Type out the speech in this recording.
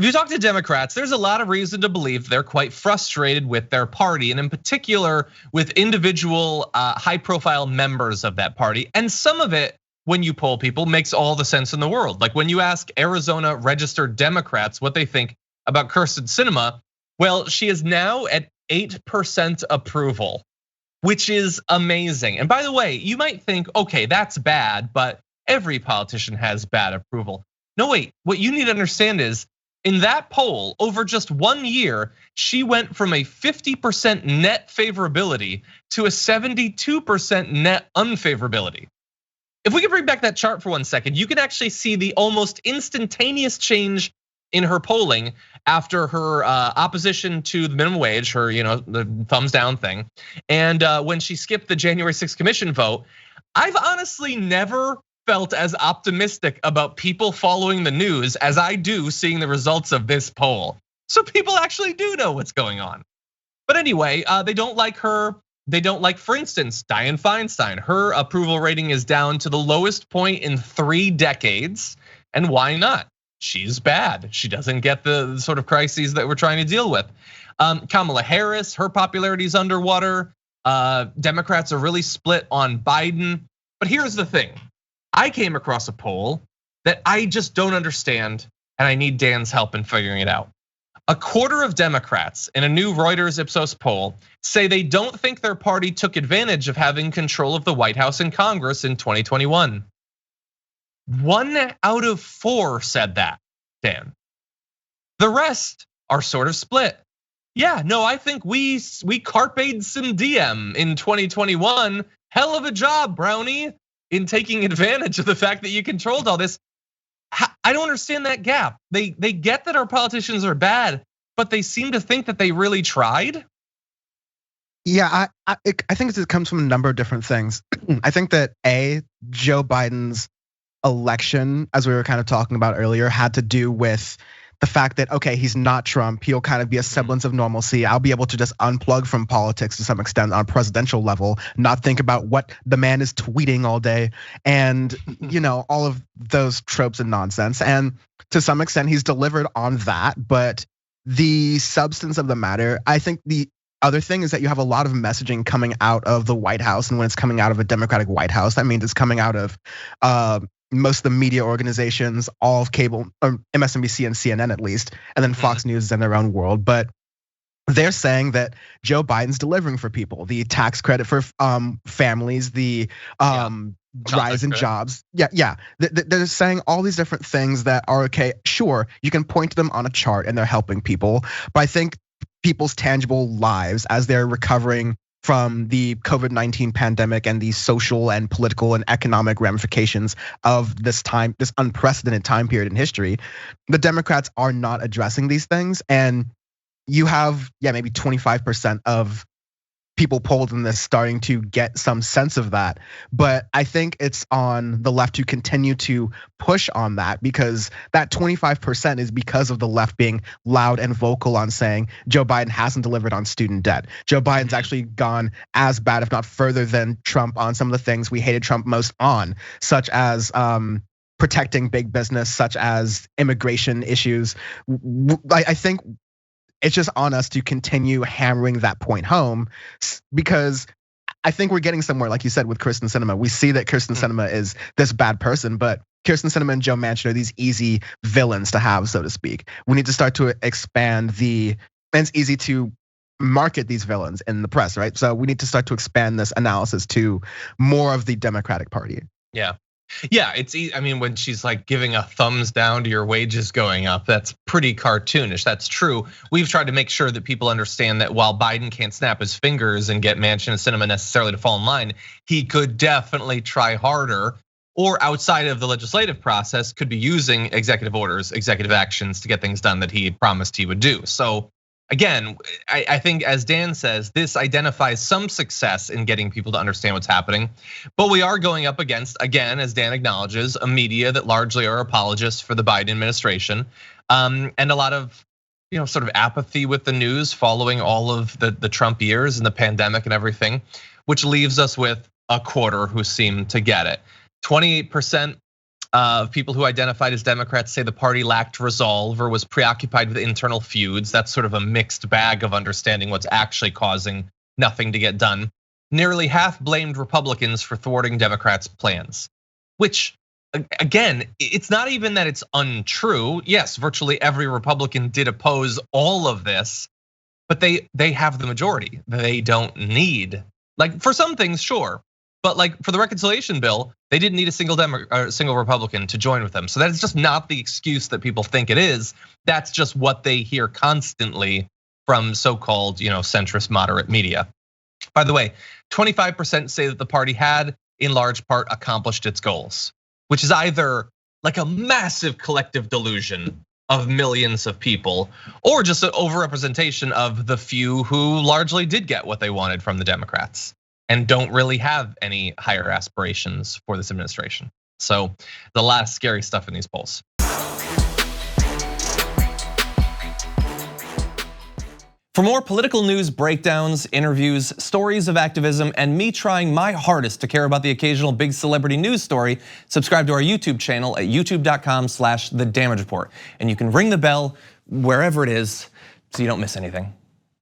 If you talk to Democrats, there's a lot of reason to believe they're quite frustrated with their party, and in particular with individual high-profile members of that party. And some of it, when you poll people, makes all the sense in the world. Like when you ask Arizona registered Democrats what they think about Kyrsten Sinema, well, she is now at 8% approval, which is amazing. And by the way, you might think, okay, that's bad, but every politician has bad approval. No, wait, what you need to understand is, in that poll, over just 1 year, she went from a 50% net favorability to a 72% net unfavorability. If we could bring back that chart for 1 second, you can actually see the almost instantaneous change in her polling after her opposition to the minimum wage, her the thumbs down thing, and when she skipped the January 6th commission vote. I've honestly never felt as optimistic about people following the news as I do seeing the results of this poll. So people actually do know what's going on. But anyway, they don't like her. They don't like, for instance, Dianne Feinstein. Her approval rating is down to the lowest point in 3 decades. And why not? She's bad. She doesn't get the sort of crises that we're trying to deal with. Kamala Harris, her popularity is underwater. Democrats are really split on Biden. But here's the thing. I came across a poll that I just don't understand, and I need Dan's help in figuring it out. A quarter of Democrats in a new Reuters Ipsos poll say they don't think their party took advantage of having control of the White House and Congress in 2021. 1 out of 4 said that, Dan. The rest are sort of split. Yeah, no, I think we carped some diem in 2021. Hell of a job, Brownie, in taking advantage of the fact that you controlled all this. I don't understand that gap. They get that our politicians are bad, but they seem to think that they really tried. Yeah, I think it comes from a number of different things. I think that Joe Biden's election, as we were kind of talking about earlier, had to do with the fact that, okay, he's not Trump. He'll kind of be a semblance of normalcy. I'll be able to just unplug from politics to some extent on a presidential level, not think about what the man is tweeting all day, and all of those tropes and nonsense. And to some extent, he's delivered on that. But the substance of the matter, I think the other thing is that you have a lot of messaging coming out of the White House, and when it's coming out of a Democratic White House, that means it's coming out of most of the media organizations, all of cable, or MSNBC and CNN at least, and then Fox News is in their own world. But they're saying that Joe Biden's delivering for people, the tax credit for families, the rise in jobs. Yeah. They're saying all these different things that are okay. Sure, you can point to them on a chart and they're helping people, but I think people's tangible lives as they're recovering from the COVID-19 pandemic and the social and political and economic ramifications of this unprecedented time period in history, the Democrats are not addressing these things. And you have, maybe 25% of people polled in this starting to get some sense of that. But I think it's on the left to continue to push on that, because that 25% is because of the left being loud and vocal on saying Joe Biden hasn't delivered on student debt. Joe Biden's actually gone as bad, if not further than Trump, on some of the things we hated Trump most on, such as protecting big business, such as immigration issues. I think it's just on us to continue hammering that point home, because I think we're getting somewhere, like you said, with Kyrsten Sinema. We see that Kyrsten Sinema is this bad person, but Kyrsten Sinema and Joe Manchin are these easy villains to have, so to speak. We need to start to expand and it's easy to market these villains in the press, right? So we need to start to expand this analysis to more of the Democratic Party. Yeah, it's easy. I mean, when she's like giving a thumbs down to your wages going up, that's pretty cartoonish. That's true. We've tried to make sure that people understand that while Biden can't snap his fingers and get Manchin and Sinema necessarily to fall in line, he could definitely try harder, or outside of the legislative process could be using executive orders, executive actions to get things done that he had promised he would do. So again, I think, as Dan says, this identifies some success in getting people to understand what's happening. But we are going up against, again, as Dan acknowledges, a media that largely are apologists for the Biden administration, and a lot of sort of apathy with the news following all of the Trump years and the pandemic and everything, which leaves us with a quarter who seem to get it. 28% People who identified as Democrats say the party lacked resolve or was preoccupied with internal feuds. That's sort of a mixed bag of understanding what's actually causing nothing to get done. Nearly half blamed Republicans for thwarting Democrats' plans, which again, it's not even that it's untrue. Yes, virtually every Republican did oppose all of this, but they have the majority. They don't need, like for some things, sure. But like for the reconciliation bill, they didn't need a single Republican to join with them. So that's just not the excuse that people think it is. That's just what they hear constantly from so-called, centrist moderate media. By the way, 25% say that the party had, in large part, accomplished its goals, which is either like a massive collective delusion of millions of people, or just an overrepresentation of the few who largely did get what they wanted from the Democrats and don't really have any higher aspirations for this administration. So there's a lot of scary stuff in these polls. For more political news breakdowns, interviews, stories of activism, and me trying my hardest to care about the occasional big celebrity news story, subscribe to our YouTube channel at youtube.com/thedamagereport. And you can ring the bell wherever it is so you don't miss anything.